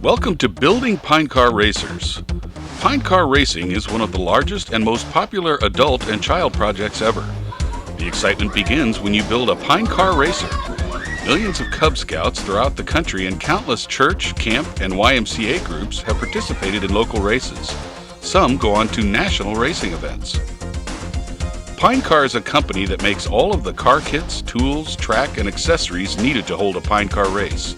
Welcome to Building PineCar Racers. PineCar racing is one of the largest and most popular adult and child projects ever. The excitement begins when you build a PineCar racer. Millions of Cub Scouts throughout the country and countless church, camp, and YMCA groups have participated in local races. Some go on to national racing events. PineCar is a company that makes all of the car kits, tools, track, and accessories needed to hold a PineCar race.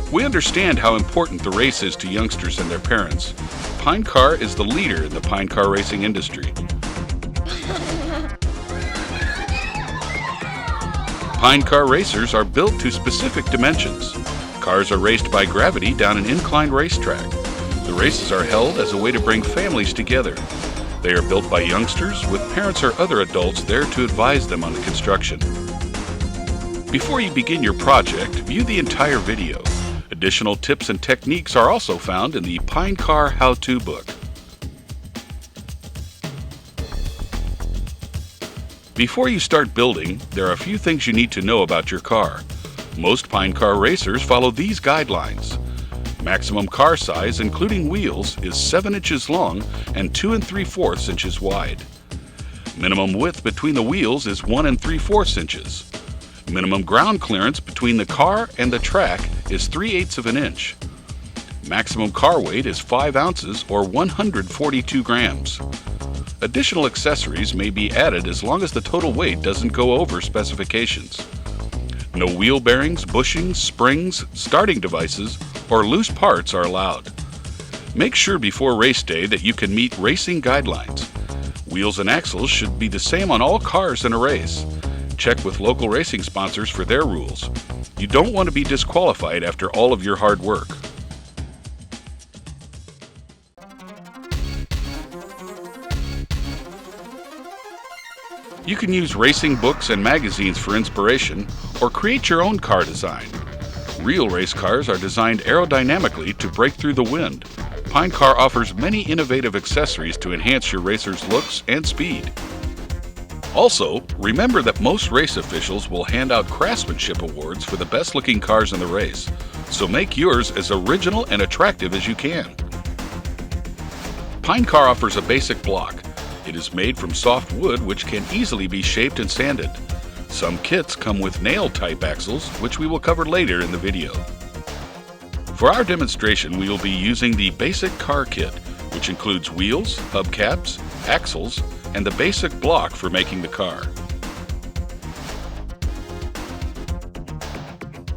We understand how important the race is to youngsters and their parents. PineCar is the leader in the PineCar racing industry. PineCar racers are built to specific dimensions. Cars are raced by gravity down an inclined racetrack. The races are held as a way to bring families together. They are built by youngsters with parents or other adults there to advise them on the construction. Before you begin your project, view the entire video. Additional tips and techniques are also found in the PineCar How-To book. Before you start building, there are a few things you need to know about your car. Most PineCar racers follow these guidelines. Maximum car size, including wheels, is 7 inches long and 2 3/4 inches wide. Minimum width between the wheels is 1 3/4 inches. Minimum ground clearance between the car and the track is 3/8 of an inch. Maximum car weight is 5 ounces or 142 grams. Additional accessories may be added as long as the total weight doesn't go over specifications. No wheel bearings, bushings, springs, starting devices, or loose parts are allowed. Make sure before race day that you can meet racing guidelines. Wheels and axles should be the same on all cars in a race. Check with local racing sponsors for their rules. You don't want to be disqualified after all of your hard work. You can use racing books and magazines for inspiration or create your own car design. Real race cars are designed aerodynamically to break through the wind. PineCar offers many innovative accessories to enhance your racer's looks and speed. Also, remember that most race officials will hand out craftsmanship awards for the best-looking cars in the race, so make yours as original and attractive as you can. PineCar offers a basic block. It is made from soft wood which can easily be shaped and sanded. Some kits come with nail-type axles, which we will cover later in the video. For our demonstration, we will be using the basic car kit, which includes wheels, hubcaps, axles, and the basic block for making the car.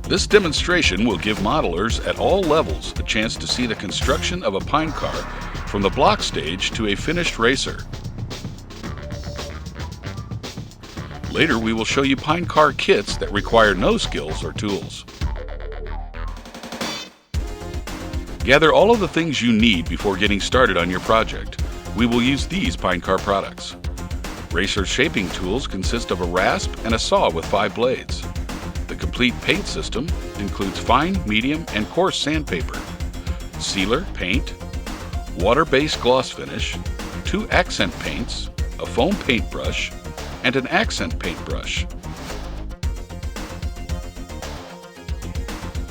This demonstration will give modelers at all levels a chance to see the construction of a PineCar from the block stage to a finished racer. Later, we will show you PineCar kits that require no skills or tools. Gather all of the things you need before getting started on your project. We will use these PineCar products. Racer shaping tools consist of a rasp and a saw with 5 blades. The complete paint system includes fine, medium, and coarse sandpaper, sealer, paint, water-based gloss finish, 2 accent paints, a foam paintbrush, and an accent paintbrush.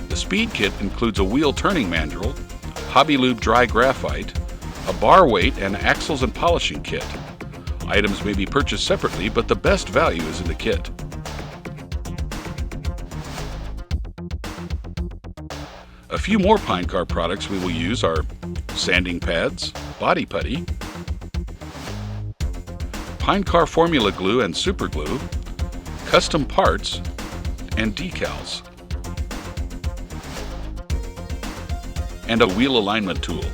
The speed kit includes a wheel turning mandrel, Hobby Lube dry graphite, a bar weight, and axles and polishing kit. Items may be purchased separately, but the best value is in the kit. A few more PineCar products we will use are sanding pads, body putty, PineCar formula glue and super glue, custom parts, and decals, and a wheel alignment tool.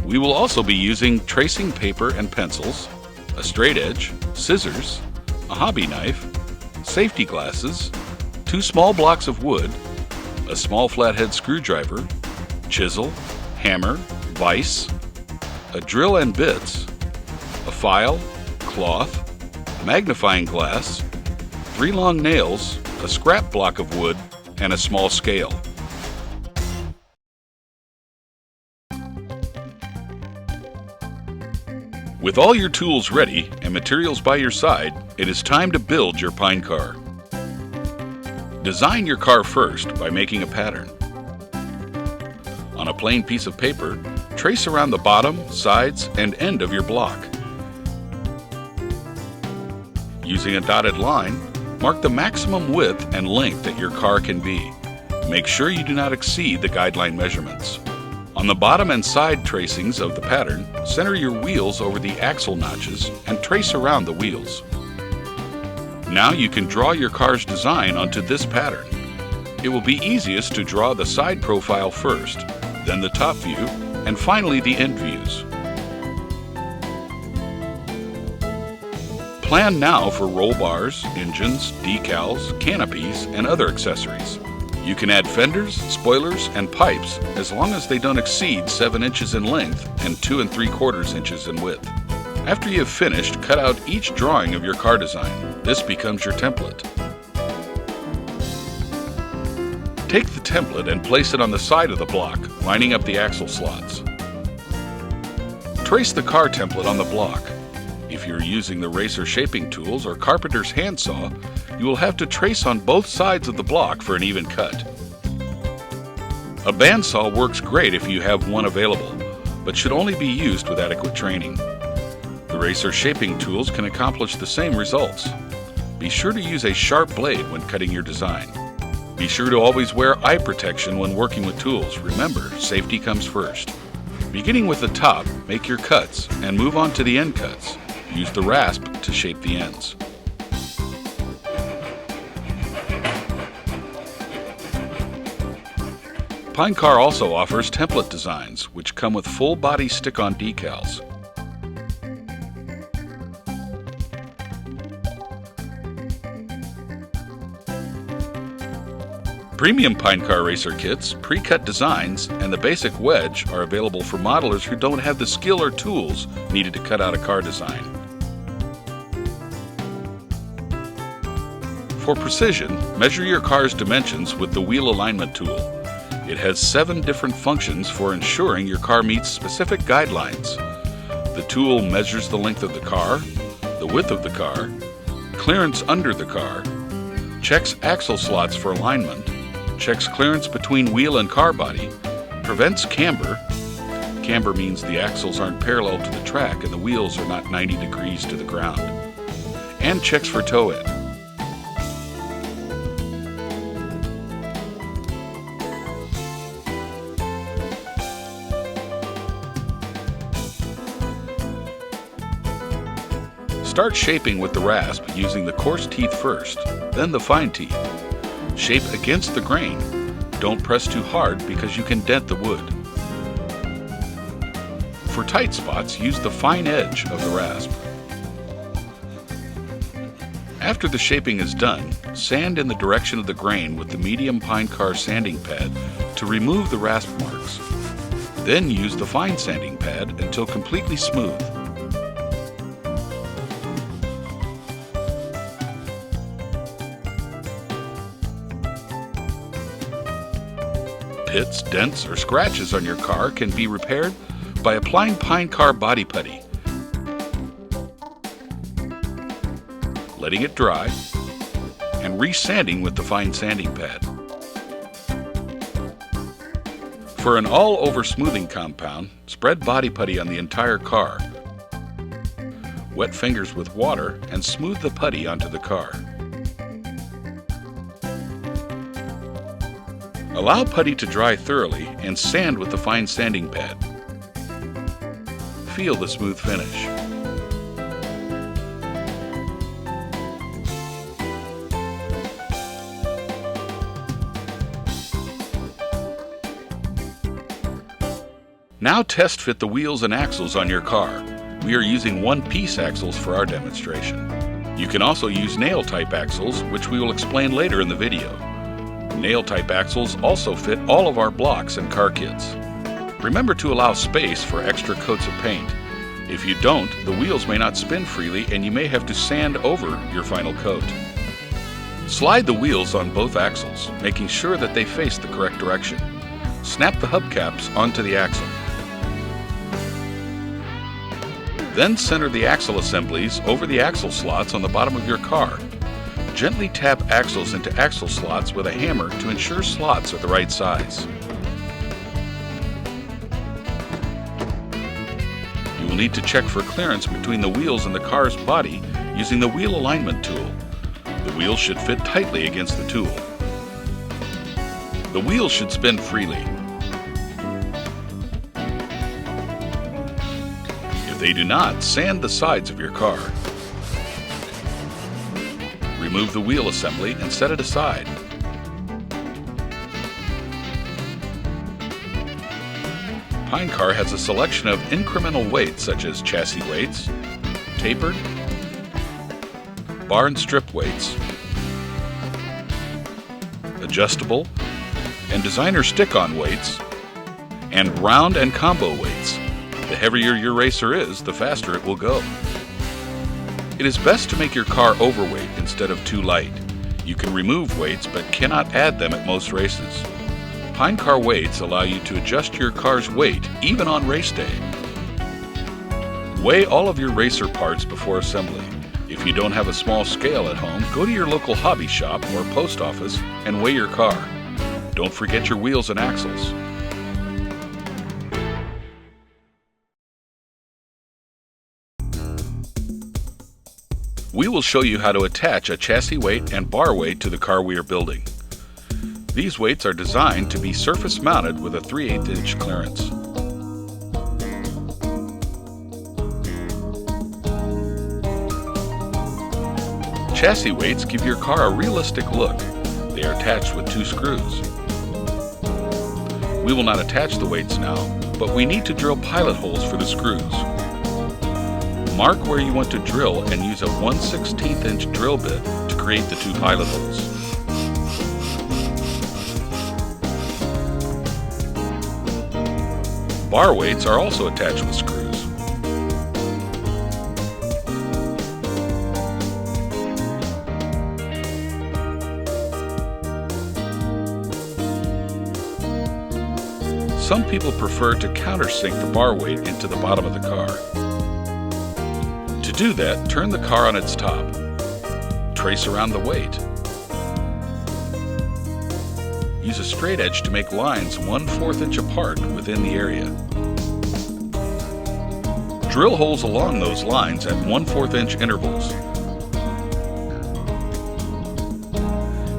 We will also be using tracing paper and pencils, a straight edge, scissors, a hobby knife, safety glasses, 2 small blocks of wood, a small flathead screwdriver, chisel, hammer, vise, a drill and bits, a file, cloth, magnifying glass, 3 long nails, a scrap block of wood, and a small scale. With all your tools ready and materials by your side, it is time to build your PineCar. Design your car first by making a pattern. On a plain piece of paper, trace around the bottom, sides, and end of your block. Using a dotted line, mark the maximum width and length that your car can be. Make sure you do not exceed the guideline measurements. On the bottom and side tracings of the pattern, center your wheels over the axle notches and trace around the wheels. Now you can draw your car's design onto this pattern. It will be easiest to draw the side profile first, then the top view, and finally the end views. Plan now for roll bars, engines, decals, canopies, and other accessories. You can add fenders, spoilers, and pipes as long as they don't exceed 7 inches in length and 2 3/4 inches in width. After you have finished, cut out each drawing of your car design. This becomes your template. Take the template and place it on the side of the block, lining up the axle slots. Trace the car template on the block. If you're using the racer shaping tools or carpenter's handsaw, you will have to trace on both sides of the block for an even cut. A bandsaw works great if you have one available, but should only be used with adequate training. The racer shaping tools can accomplish the same results. Be sure to use a sharp blade when cutting your design. Be sure to always wear eye protection when working with tools. Remember, safety comes first. Beginning with the top, make your cuts and move on to the end cuts. Use the rasp to shape the ends. PineCar also offers template designs, which come with full body stick-on decals. Premium PineCar racer kits, pre-cut designs, and the basic wedge are available for modelers who don't have the skill or tools needed to cut out a car design. For precision, measure your car's dimensions with the wheel alignment tool. It has 7 different functions for ensuring your car meets specific guidelines. The tool measures the length of the car, the width of the car, clearance under the car, checks axle slots for alignment, checks clearance between wheel and car body, prevents camber. Camber means the axles aren't parallel to the track and the wheels are not 90 degrees to the ground, and checks for toe end. Start shaping with the rasp using the coarse teeth first, then the fine teeth. Shape against the grain. Don't press too hard because you can dent the wood. For tight spots, use the fine edge of the rasp. After the shaping is done, sand in the direction of the grain with the medium PineCar sanding pad to remove the rasp marks. Then use the fine sanding pad until completely smooth. Pits, dents, or scratches on your car can be repaired by applying PineCar body putty, letting it dry, and resanding with the fine sanding pad. For an all-over smoothing compound, spread body putty on the entire car. Wet fingers with water and smooth the putty onto the car. Allow putty to dry thoroughly and sand with the fine sanding pad. Feel the smooth finish. Now test fit the wheels and axles on your car. We are using one-piece axles for our demonstration. You can also use nail-type axles, which we will explain later in the video. Nail-type axles also fit all of our blocks and car kits. Remember to allow space for extra coats of paint. If you don't, the wheels may not spin freely and you may have to sand over your final coat. Slide the wheels on both axles, making sure that they face the correct direction. Snap the hubcaps onto the axle. Then center the axle assemblies over the axle slots on the bottom of your car. Gently tap axles into axle slots with a hammer to ensure slots are the right size. You will need to check for clearance between the wheels and the car's body using the wheel alignment tool. The wheels should fit tightly against the tool. The wheels should spin freely. If they do not, sand the sides of your car. Remove the wheel assembly and set it aside. PineCar has a selection of incremental weights such as chassis weights, tapered, bar and strip weights, adjustable and designer stick-on weights, and round and combo weights. The heavier your racer is, the faster it will go. It is best to make your car overweight instead of too light. You can remove weights but cannot add them at most races. PineCar weights allow you to adjust your car's weight even on race day. Weigh all of your racer parts before assembly. If you don't have a small scale at home, go to your local hobby shop or post office and weigh your car. Don't forget your wheels and axles. We will show you how to attach a chassis weight and bar weight to the car we are building. These weights are designed to be surface mounted with a 3/8 inch clearance. Chassis weights give your car a realistic look. They are attached with 2 screws. We will not attach the weights now, but we need to drill pilot holes for the screws. Mark where you want to drill and use a 1/16 inch drill bit to create the 2 pilot holes. Bar weights are also attached with screws. Some people prefer to countersink the bar weight into the bottom of the car. To do that, turn the car on its top. Trace around the weight. Use a straight edge to make lines 1/4 inch apart within the area. Drill holes along those lines at 1/4 inch intervals.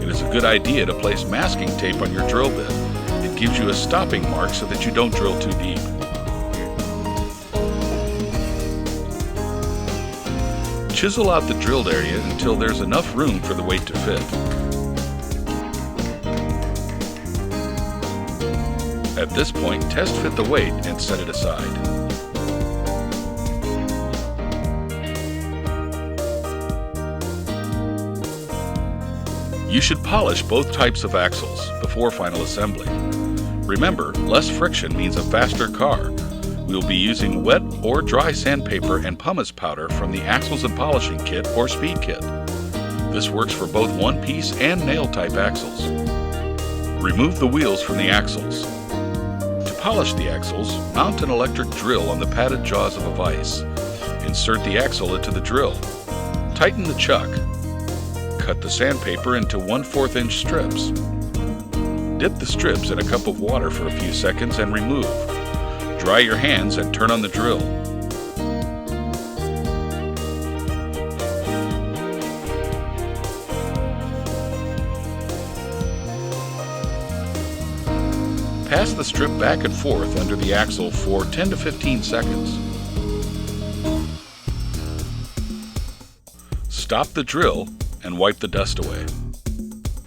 It is a good idea to place masking tape on your drill bit. It gives you a stopping mark so that you don't drill too deep. Chisel out the drilled area until there's enough room for the weight to fit. At this point, test fit the weight and set it aside. You should polish both types of axles before final assembly. Remember, less friction means a faster car. We will be using wet or dry sandpaper and pumice powder from the axles and polishing kit or speed kit. This works for both one-piece and nail-type axles. Remove the wheels from the axles. To polish the axles, mount an electric drill on the padded jaws of a vise. Insert the axle into the drill. Tighten the chuck. Cut the sandpaper into 1/4 inch strips. Dip the strips in a cup of water for a few seconds and remove. Dry your hands and turn on the drill. Pass the strip back and forth under the axle for 10 to 15 seconds. Stop the drill and wipe the dust away.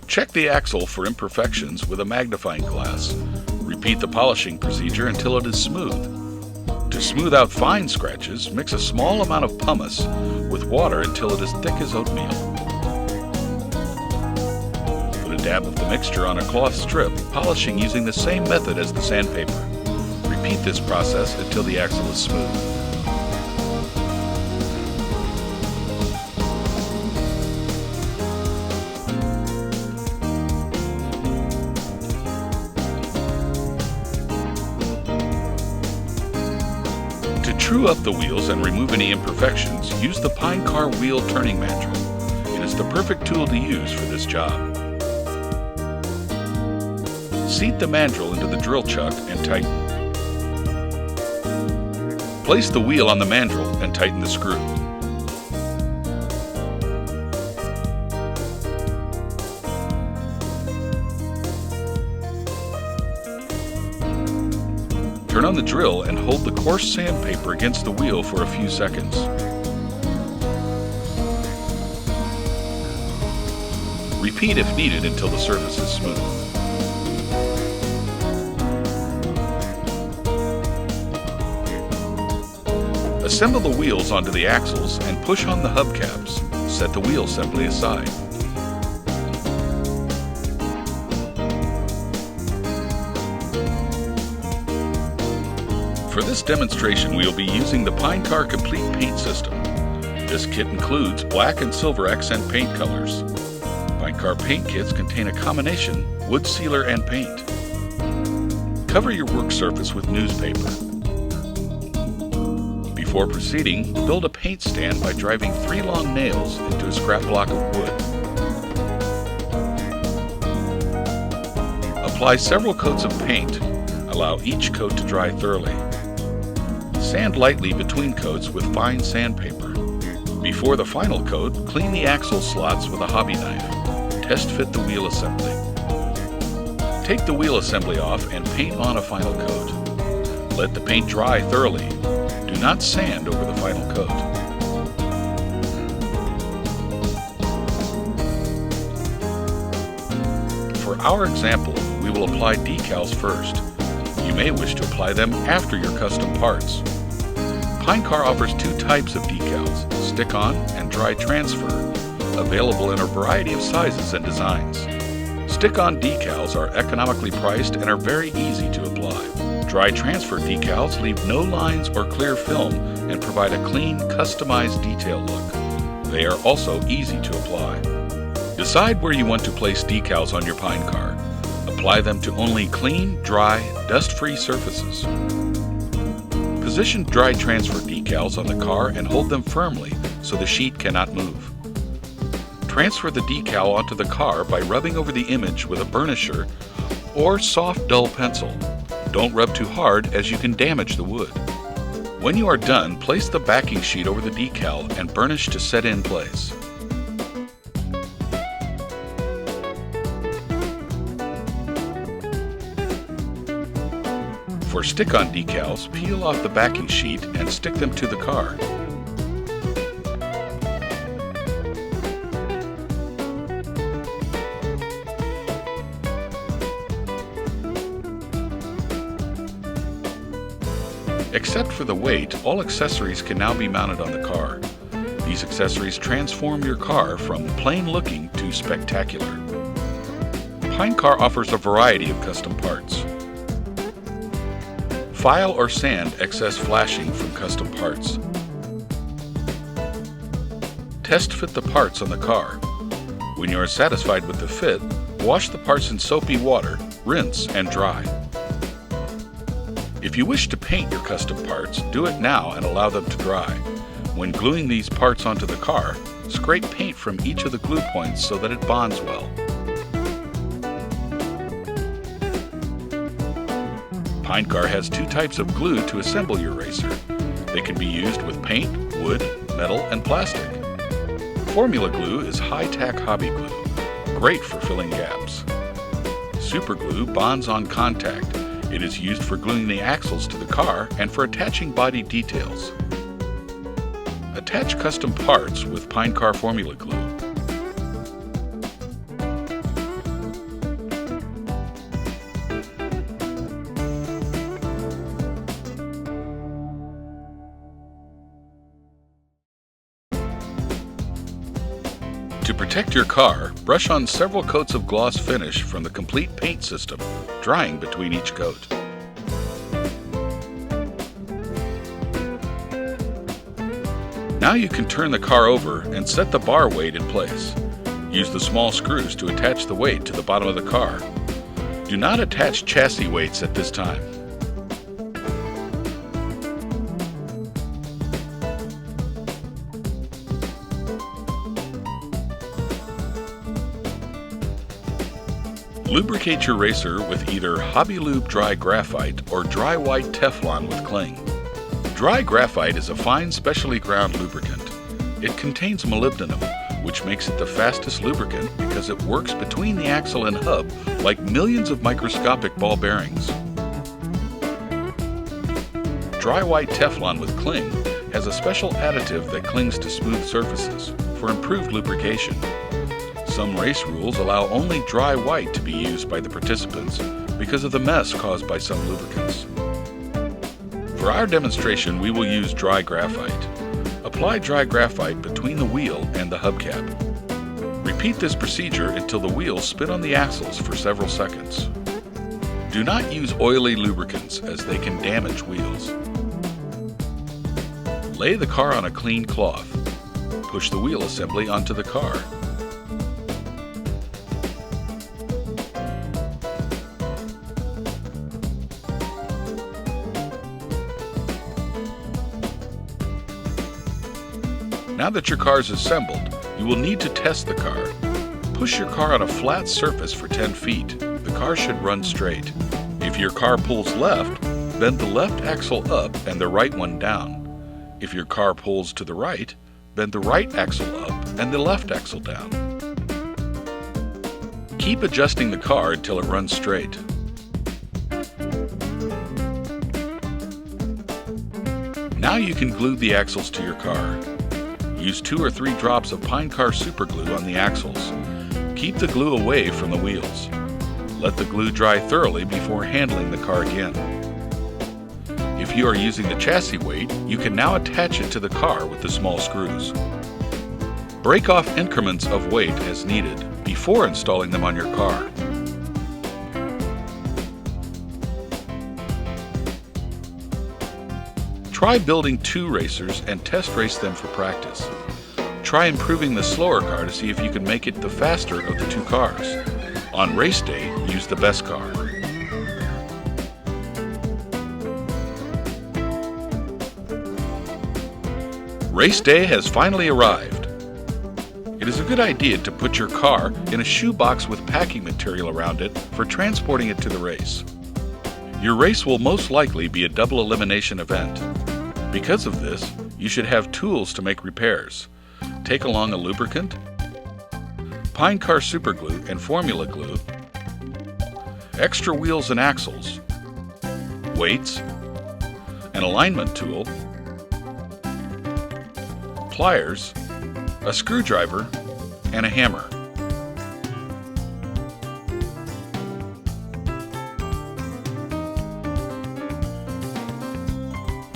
Check the axle for imperfections with a magnifying glass. Repeat the polishing procedure until it is smooth. To smooth out fine scratches, mix a small amount of pumice with water until it is thick as oatmeal. Put a dab of the mixture on a cloth strip, polishing using the same method as the sandpaper. Repeat this process until the axle is smooth. To true up the wheels and remove any imperfections, use the PineCar wheel turning mandrel. It is the perfect tool to use for this job. Seat the mandrel into the drill chuck and tighten. Place the wheel on the mandrel and tighten the screw. Turn on the drill and hold the coarse sandpaper against the wheel for a few seconds. Repeat if needed until the surface is smooth. Assemble the wheels onto the axles and push on the hubcaps. Set the wheel assembly aside. For this demonstration, we will be using the PineCar Complete Paint System. This kit includes black and silver accent paint colors. PineCar paint kits contain a combination wood sealer and paint. Cover your work surface with newspaper. Before proceeding, build a paint stand by driving 3 long nails into a scrap block of wood. Apply several coats of paint. Allow each coat to dry thoroughly. Sand lightly between coats with fine sandpaper. Before the final coat, clean the axle slots with a hobby knife. Test fit the wheel assembly. Take the wheel assembly off and paint on a final coat. Let the paint dry thoroughly. Do not sand over the final coat. For our example, we will apply decals first. You may wish to apply them after your custom parts. PineCar offers 2 types of decals, stick-on and dry transfer, available in a variety of sizes and designs. Stick-on decals are economically priced and are very easy to apply. Dry transfer decals leave no lines or clear film and provide a clean, customized detail look. They are also easy to apply. Decide where you want to place decals on your PineCar. Apply them to only clean, dry, dust-free surfaces. Position dry transfer decals on the car and hold them firmly so the sheet cannot move. Transfer the decal onto the car by rubbing over the image with a burnisher or soft, dull pencil. Don't rub too hard as you can damage the wood. When you are done, place the backing sheet over the decal and burnish to set in place. For stick-on decals, peel off the backing sheet and stick them to the car. Except for the weight, all accessories can now be mounted on the car. These accessories transform your car from plain-looking to spectacular. PineCar offers a variety of custom parts. File or sand excess flashing from custom parts. Test fit the parts on the car. When you are satisfied with the fit, wash the parts in soapy water, rinse, and dry. If you wish to paint your custom parts, do it now and allow them to dry. When gluing these parts onto the car, scrape paint from each of the glue points so that it bonds well. PineCar has 2 types of glue to assemble your racer. They can be used with paint, wood, metal, and plastic. Formula glue is high-tack hobby glue, great for filling gaps. Super glue bonds on contact. It is used for gluing the axles to the car and for attaching body details. Attach custom parts with PineCar formula glue. To protect your car, brush on several coats of gloss finish from the complete paint system, drying between each coat. Now you can turn the car over and set the bar weight in place. Use the small screws to attach the weight to the bottom of the car. Do not attach chassis weights at this time. Lubricate your racer with either Hobby Lube Dry Graphite or Dry White Teflon with cling. Dry graphite is a fine specially ground lubricant. It contains molybdenum, which makes it the fastest lubricant because it works between the axle and hub like millions of microscopic ball bearings. Dry White Teflon with cling has a special additive that clings to smooth surfaces for improved lubrication. Some race rules allow only dry white to be used by the participants because of the mess caused by some lubricants. For our demonstration, we will use dry graphite. Apply dry graphite between the wheel and the hubcap. Repeat this procedure until the wheels spin on the axles for several seconds. Do not use oily lubricants as they can damage wheels. Lay the car on a clean cloth. Push the wheel assembly onto the car. Now that your car is assembled, you will need to test the car. Push your car on a flat surface for 10 feet. The car should run straight. If your car pulls left, bend the left axle up and the right one down. If your car pulls to the right, bend the right axle up and the left axle down. Keep adjusting the car until it runs straight. Now you can glue the axles to your car. Use 2 or 3 drops of PineCar super glue on the axles. Keep the glue away from the wheels. Let the glue dry thoroughly before handling the car again. If you are using the chassis weight, you can now attach it to the car with the small screws. Break off increments of weight as needed before installing them on your car. Try building 2 racers and test race them for practice. Try improving the slower car to see if you can make it the faster of the 2 cars. On race day, use the best car. Race day has finally arrived. It is a good idea to put your car in a shoebox with packing material around it for transporting it to the race. Your race will most likely be a double elimination event. Because of this, you should have tools to make repairs. Take along a lubricant, PineCar superglue and formula glue, extra wheels and axles, weights, an alignment tool, pliers, a screwdriver, and a hammer.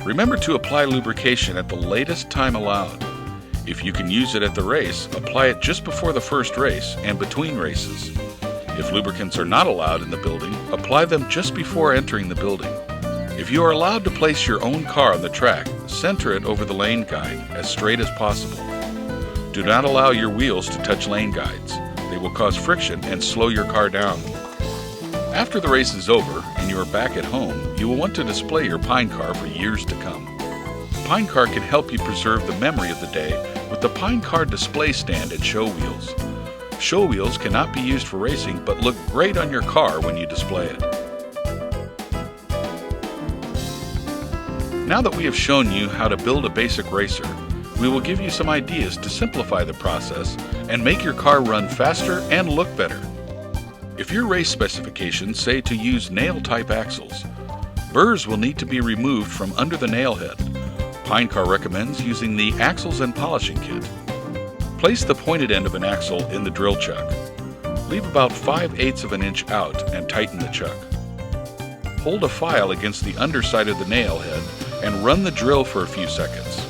Remember to apply lubrication at the latest time allowed. If you can use it at the race, apply it just before the first race and between races. If lubricants are not allowed in the building, apply them just before entering the building. If you are allowed to place your own car on the track, center it over the lane guide as straight as possible. Do not allow your wheels to touch lane guides. They will cause friction and slow your car down. After the race is over and you are back at home, you will want to display your PineCar for years to come. PineCar can help you preserve the memory of the day with the PineCar display stand and show wheels. Show wheels cannot be used for racing but look great on your car when you display it. Now that we have shown you how to build a basic racer, we will give you some ideas to simplify the process and make your car run faster and look better. If your race specifications say to use nail-type axles, burrs will need to be removed from under the nail head. PineCar recommends using the Axles and Polishing Kit. Place the pointed end of an axle in the drill chuck. Leave about 5/8 of an inch out and tighten the chuck. Hold a file against the underside of the nail head and run the drill for a few seconds.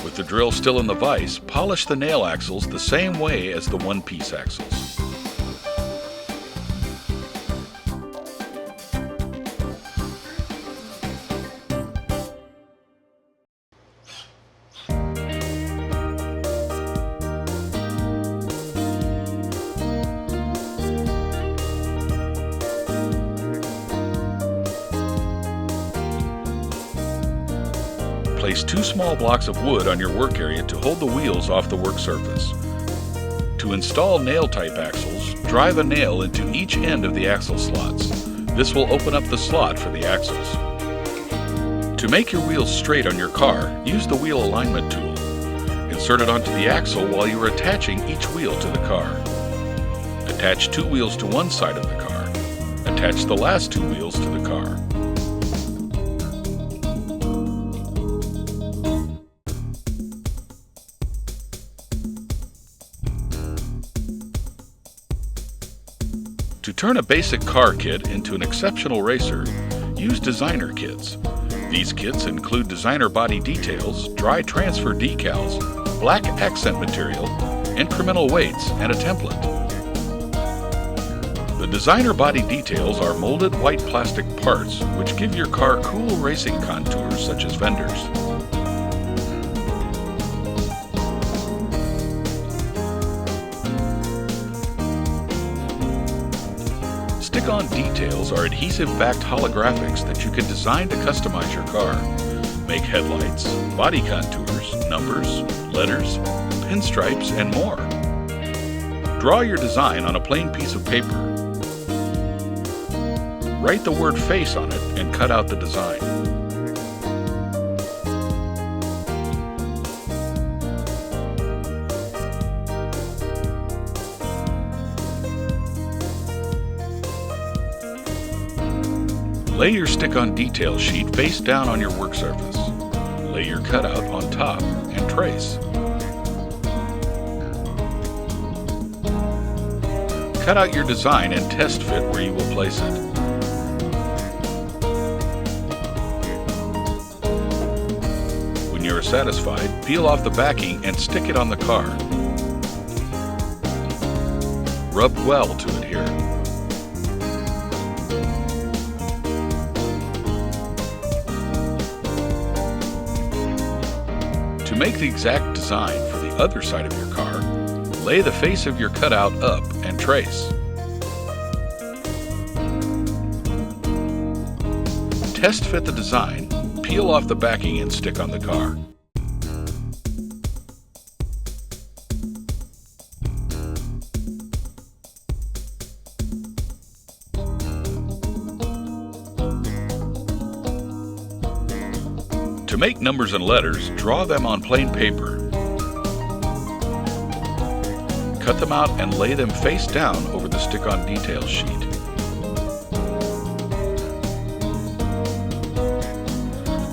With the drill still in the vise, polish the nail axles the same way as the one-piece axles. Place 2 small blocks of wood on your work area to hold the wheels off the work surface. To install nail-type axles, drive a nail into each end of the axle slots. This will open up the slot for the axles. To make your wheels straight on your car, use the wheel alignment tool. Insert it onto the axle while you are attaching each wheel to the car. Attach 2 wheels to one side of the car. Attach the last 2 wheels to the car. To turn a basic car kit into an exceptional racer, use designer kits. These kits include designer body details, dry transfer decals, black accent material, incremental weights, and a template. The designer body details are molded white plastic parts which give your car cool racing contours such as fenders. Stick-on details are adhesive-backed holographics that you can design to customize your car. Make headlights, body contours, numbers, letters, pinstripes, and more. Draw your design on a plain piece of paper. Write the word "face" on it and cut out the design. Lay your stick-on detail sheet face down on your work surface. Lay your cutout on top and trace. Cut out your design and test fit where you will place it. When you are satisfied, peel off the backing and stick it on the car. Rub well to adhere. To make the exact design for the other side of your car, lay the face of your cutout up and trace. Test fit the design, peel off the backing and stick on the car. To make numbers and letters, draw them on plain paper. Cut them out and lay them face down over the stick-on detail sheet.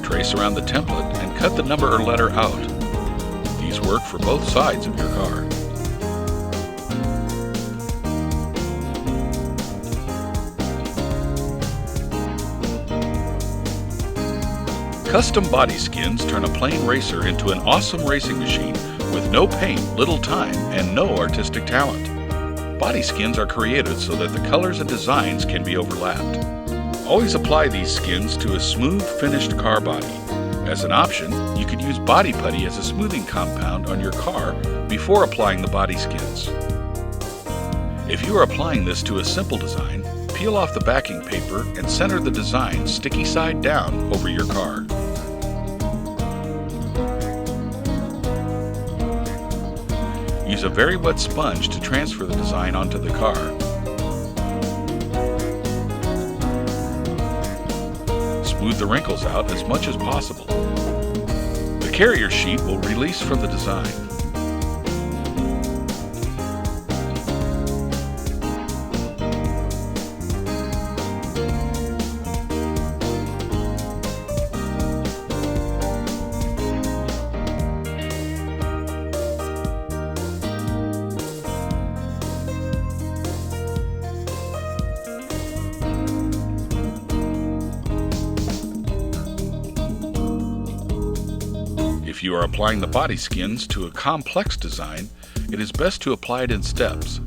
Trace around the template and cut the number or letter out. These work for both sides of your car. Custom body skins turn a plain racer into an awesome racing machine with no paint, little time, and no artistic talent. Body skins are created so that the colors and designs can be overlapped. Always apply these skins to a smooth, finished car body. As an option, you could use body putty as a smoothing compound on your car before applying the body skins. If you are applying this to a simple design, peel off the backing paper and center the design sticky side down over your car. Use a very wet sponge to transfer the design onto the car. Smooth the wrinkles out as much as possible. The carrier sheet will release from the design. If you are applying the body skins to a complex design, it is best to apply it in steps.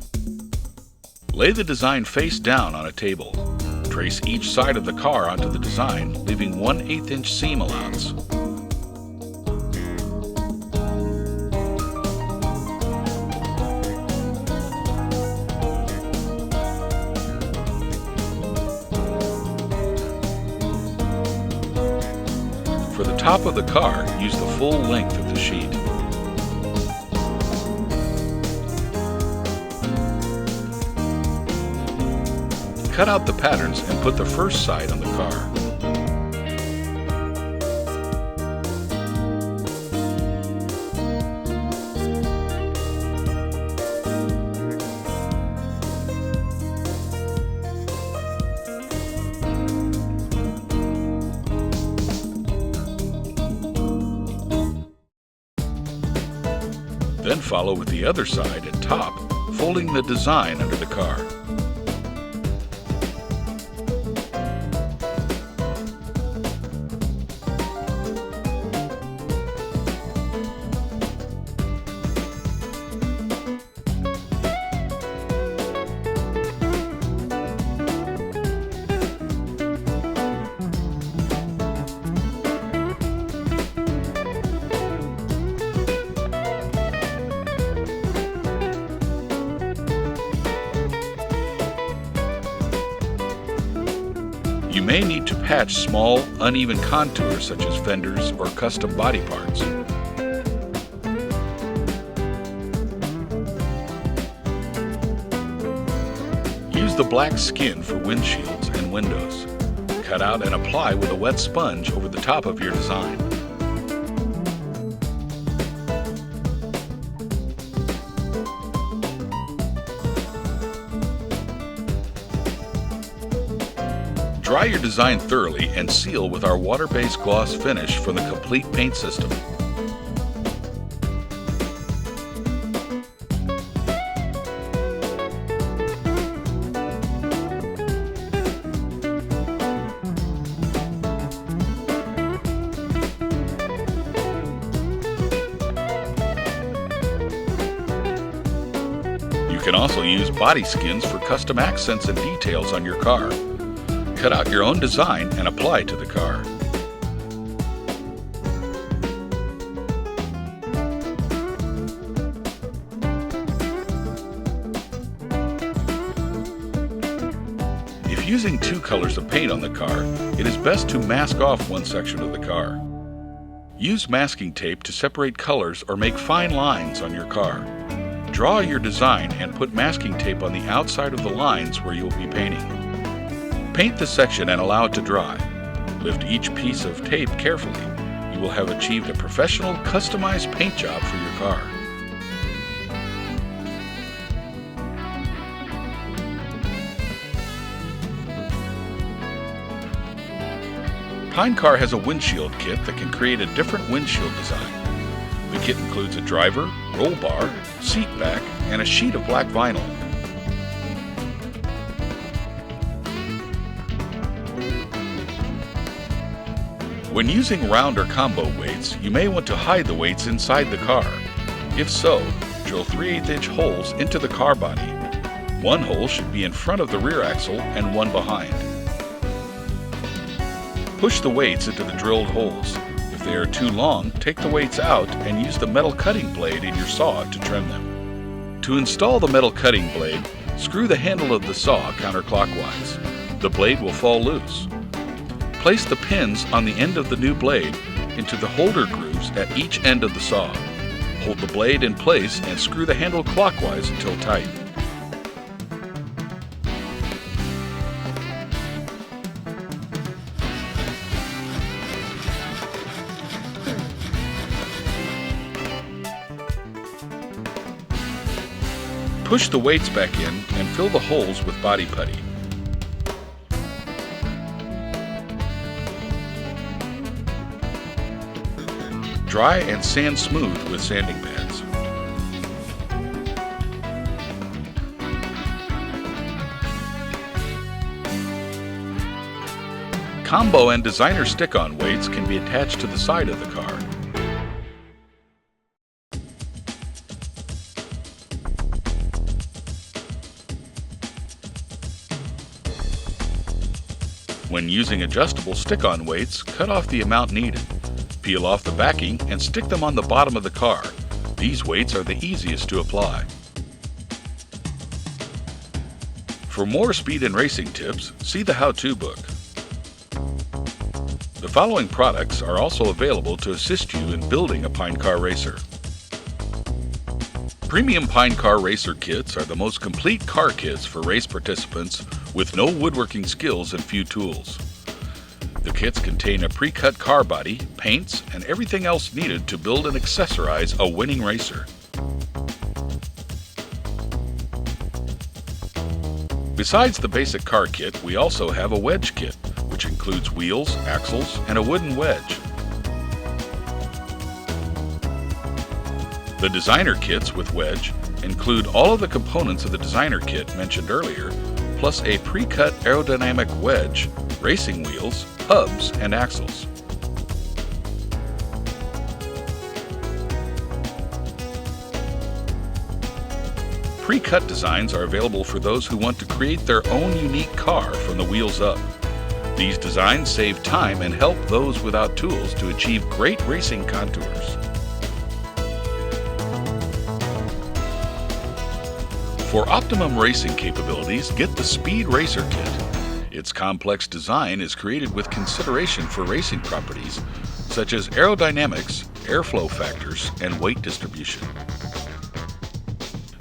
Lay the design face down on a table. Trace each side of the car onto the design, leaving 1/8 inch seam allowance. For the top of the car, use the full length of the sheet. Cut out the patterns and put the first side on the car. Then follow with the other side and top, folding the design under the car. You may need to patch small, uneven contours such as fenders or custom body parts. Use the black skin for windshields and windows. Cut out and apply with a wet sponge over the top of your design. Dry your design thoroughly and seal with our water-based gloss finish for the complete paint system. You can also use body skins for custom accents and details on your car. Cut out your own design and apply to the car. If using two colors of paint on the car, it is best to mask off one section of the car. Use masking tape to separate colors or make fine lines on your car. Draw your design and put masking tape on the outside of the lines where you will be painting. Paint the section and allow it to dry. Lift each piece of tape carefully. You will have achieved a professional, customized paint job for your car. PineCar has a windshield kit that can create a different windshield design. The kit includes a driver, roll bar, seat back, and a sheet of black vinyl. When using round or combo weights, you may want to hide the weights inside the car. If so, drill 3/8" holes into the car body. One hole should be in front of the rear axle and one behind. Push the weights into the drilled holes. If they are too long, take the weights out and use the metal cutting blade in your saw to trim them. To install the metal cutting blade, screw the handle of the saw counterclockwise. The blade will fall loose. Place the pins on the end of the new blade into the holder grooves at each end of the saw. Hold the blade in place and screw the handle clockwise until tight. Push the weights back in and fill the holes with body putty. Dry and sand smooth with sanding pads. Combo and designer stick-on weights can be attached to the side of the car. When using adjustable stick-on weights, cut off the amount needed. Peel off the backing and stick them on the bottom of the car. These weights are the easiest to apply. For more speed and racing tips, see the how-to book. The following products are also available to assist you in building a PineCar racer. Premium PineCar racer kits are the most complete car kits for race participants with no woodworking skills and few tools. The kits contain a pre-cut car body, paints, and everything else needed to build and accessorize a winning racer. Besides the basic car kit, we also have a wedge kit, which includes wheels, axles, and a wooden wedge. The designer kits with wedge include all of the components of the designer kit mentioned earlier, plus a pre-cut aerodynamic wedge, racing wheels, hubs, and axles. Pre-cut designs are available for those who want to create their own unique car from the wheels up. These designs save time and help those without tools to achieve great racing contours. For optimum racing capabilities, get the Speed Racer Kit. Its complex design is created with consideration for racing properties such as aerodynamics, airflow factors, and weight distribution.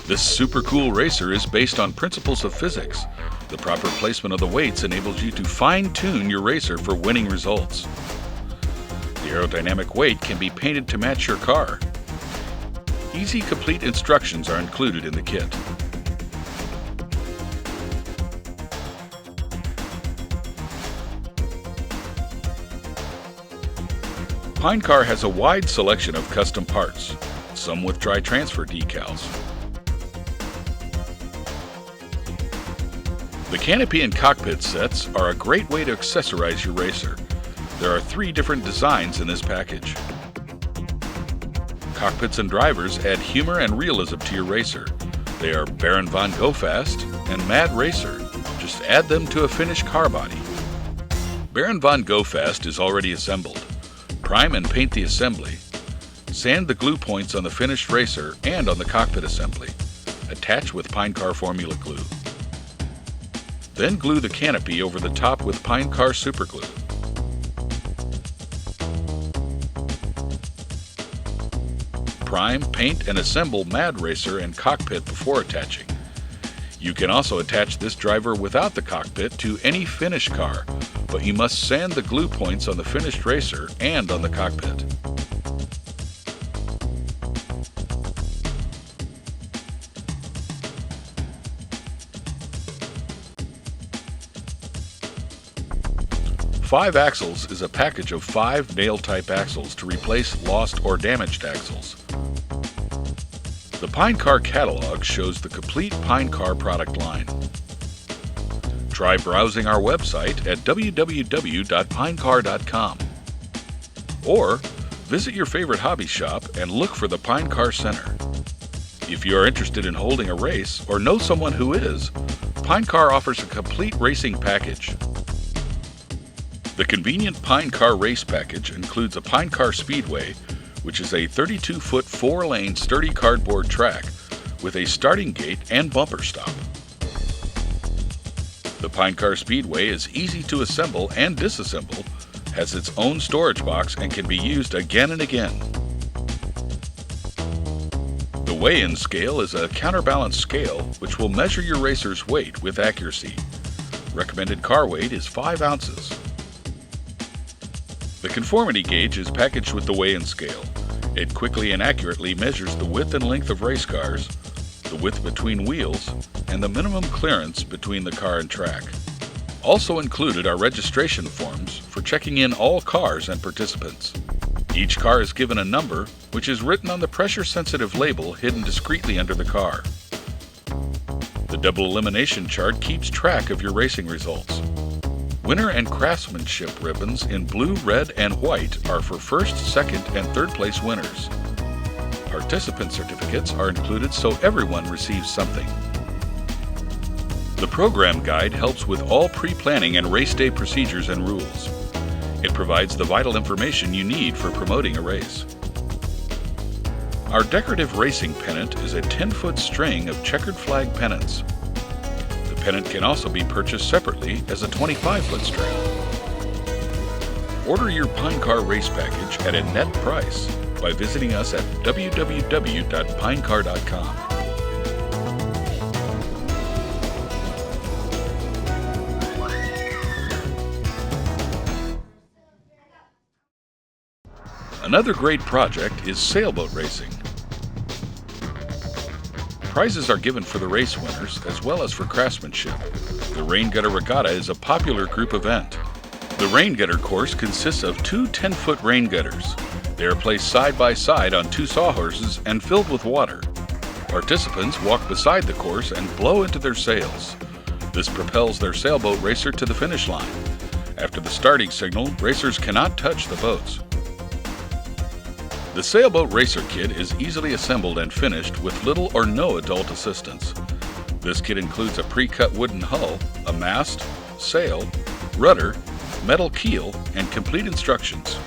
This super cool racer is based on principles of physics. The proper placement of the weights enables you to fine-tune your racer for winning results. The aerodynamic weight can be painted to match your car. Easy, complete instructions are included in the kit. PineCar has a wide selection of custom parts, some with dry transfer decals. The canopy and cockpit sets are a great way to accessorize your racer. There are 3 different designs in this package. Cockpits and drivers add humor and realism to your racer. They are Baron von Go Fast and Mad Racer. Just add them to a finished car body. Baron von Go Fast is already assembled. Prime and paint the assembly. Sand the glue points on the finished racer and on the cockpit assembly. Attach with PineCar formula glue. Then glue the canopy over the top with PineCar superglue. Prime, paint, and assemble Mad Racer and cockpit before attaching. You can also attach this driver without the cockpit to any finished car, but you must sand the glue points on the finished racer and on the cockpit. Five axles is a package of 5 nail-type axles to replace lost or damaged axles. The PineCar catalog shows the complete PineCar product line. Try browsing our website at www.pinecar.com. Or visit your favorite hobby shop and look for the PineCar Center. If you are interested in holding a race or know someone who is, PineCar offers a complete racing package. The convenient PineCar race package includes a PineCar Speedway, which is a 32-foot 4-lane sturdy cardboard track with a starting gate and bumper stop. The PineCar Speedway is easy to assemble and disassemble, has its own storage box, and can be used again and again. The weigh-in scale is a counterbalance scale which will measure your racer's weight with accuracy. Recommended car weight is 5 ounces. The conformity gauge is packaged with the weigh-in scale. It quickly and accurately measures the width and length of race cars, the width between wheels, and the minimum clearance between the car and track. Also included are registration forms for checking in all cars and participants. Each car is given a number, which is written on the pressure-sensitive label hidden discreetly under the car. The double elimination chart keeps track of your racing results. Winner and craftsmanship ribbons in blue, red, and white are for first, second, and third place winners. Participant certificates are included so everyone receives something. The program guide helps with all pre-planning and race day procedures and rules. It provides the vital information you need for promoting a race. Our decorative racing pennant is a 10-foot string of checkered flag pennants. The pennant can also be purchased separately as a 25-foot string. Order your PineCar race package at a net price by visiting us at www.pinecar.com. Another great project is sailboat racing. Prizes are given for the race winners as well as for craftsmanship. The Rain Gutter Regatta is a popular group event. The Rain Gutter course consists of two 10-foot rain gutters. They are placed side by side on two sawhorses and filled with water. Participants walk beside the course and blow into their sails. This propels their sailboat racer to the finish line. After the starting signal, racers cannot touch the boats. The Sailboat Racer Kit is easily assembled and finished with little or no adult assistance. This kit includes a pre-cut wooden hull, a mast, sail, rudder, metal keel, and complete instructions.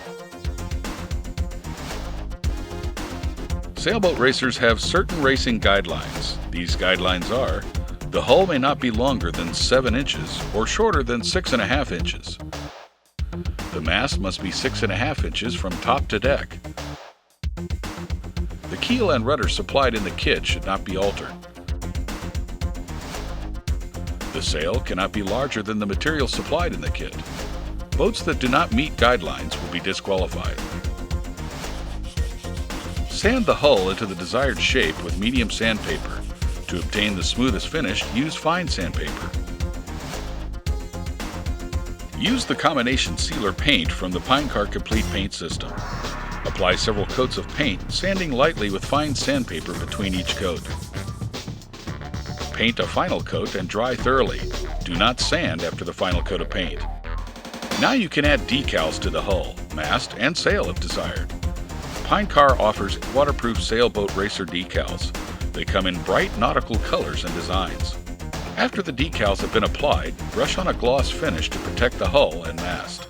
Sailboat racers have certain racing guidelines. These guidelines are: the hull may not be longer than 7 inches or shorter than 6.5 inches. The mast must be 6.5 inches from top to deck. The keel and rudder supplied in the kit should not be altered. The sail cannot be larger than the material supplied in the kit. Boats that do not meet guidelines will be disqualified. Sand the hull into the desired shape with medium sandpaper. To obtain the smoothest finish, use fine sandpaper. Use the combination sealer paint from the PineCar Complete Paint System. Apply several coats of paint, sanding lightly with fine sandpaper between each coat. Paint a final coat and dry thoroughly. Do not sand after the final coat of paint. Now you can add decals to the hull, mast, and sail if desired. PineCar offers waterproof sailboat racer decals. They come in bright nautical colors and designs. After the decals have been applied, brush on a gloss finish to protect the hull and mast.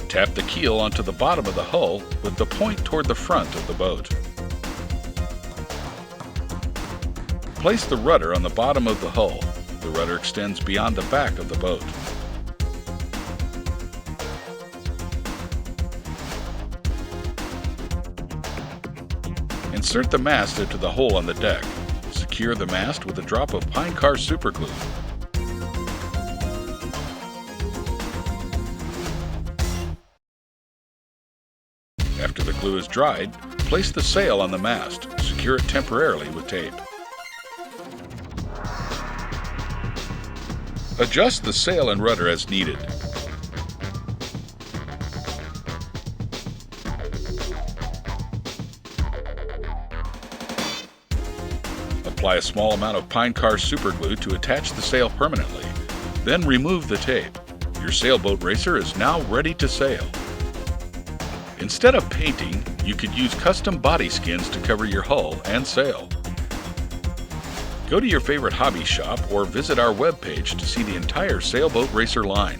Tap the keel onto the bottom of the hull with the point toward the front of the boat. Place the rudder on the bottom of the hull. The rudder extends beyond the back of the boat. Insert the mast into the hole on the deck. Secure the mast with a drop of PineCar superglue. After the glue is dried, place the sail on the mast. Secure it temporarily with tape. Adjust the sail and rudder as needed. Apply a small amount of PineCar superglue to attach the sail permanently. Then remove the tape. Your sailboat racer is now ready to sail. Instead of painting, you could use custom body skins to cover your hull and sail. Go to your favorite hobby shop or visit our webpage to see the entire Sailboat Racer line.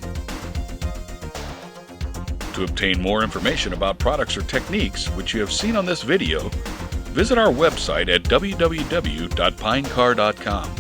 To obtain more information about products or techniques which you have seen on this video, visit our website at www.pinecar.com.